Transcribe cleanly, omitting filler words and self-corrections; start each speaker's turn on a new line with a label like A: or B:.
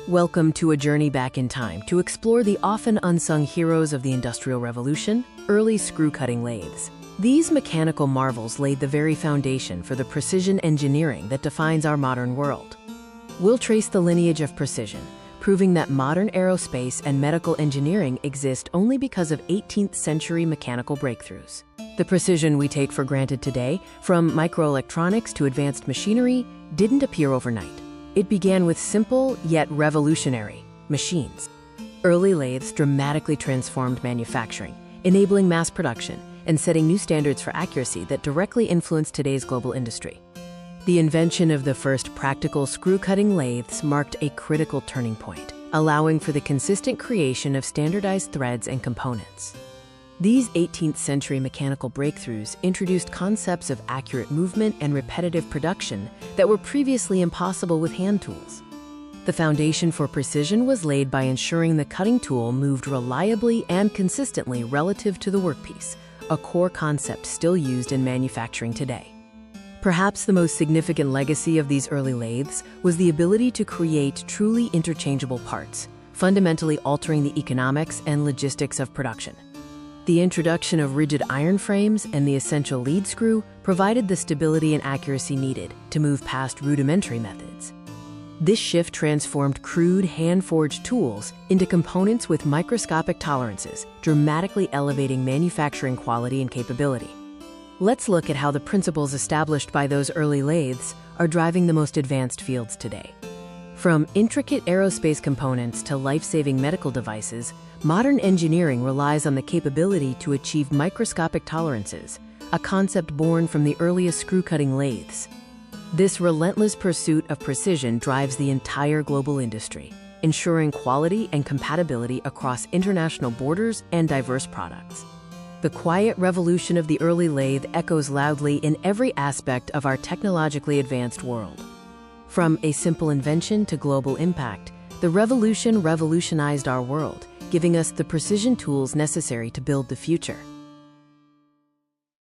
A: Welcome to a journey back in time to explore the often unsung heroes of the Industrial Revolution, early screw-cutting lathes. These mechanical marvels laid the very foundation for the precision engineering that defines our modern world. We'll trace the lineage of precision, proving that modern aerospace and medical engineering exist only because of 18th century mechanical breakthroughs. The precision we take for granted today, from microelectronics to advanced machinery, didn't appear overnight. It began with simple, yet revolutionary, machines. Early lathes dramatically transformed manufacturing, enabling mass production and setting new standards for accuracy that directly influenced today's global industry. The invention of the first practical screw-cutting lathes marked a critical turning point, allowing for the consistent creation of standardized threads and components. These 18th century mechanical breakthroughs introduced concepts of accurate movement and repetitive production that were previously impossible with hand tools. The foundation for precision was laid by ensuring the cutting tool moved reliably and consistently relative to the workpiece, a core concept still used in manufacturing today. Perhaps the most significant legacy of these early lathes was the ability to create truly interchangeable parts, fundamentally altering the economics and logistics of production. The introduction of rigid iron frames and the essential lead screw provided the stability and accuracy needed to move past rudimentary methods. This shift transformed crude, hand-forged tools into components with microscopic tolerances, dramatically elevating manufacturing quality and capability. Let's look at how the principles established by those early lathes are driving the most advanced fields today. From intricate aerospace components to life-saving medical devices, modern engineering relies on the capability to achieve microscopic tolerances, a concept born from the earliest screw-cutting lathes. This relentless pursuit of precision drives the entire global industry, ensuring quality and compatibility across international borders and diverse products. The quiet revolution of the early lathe echoes loudly in every aspect of our technologically advanced world. From a simple invention to global impact, the revolution revolutionized our world, giving us the precision tools necessary to build the future.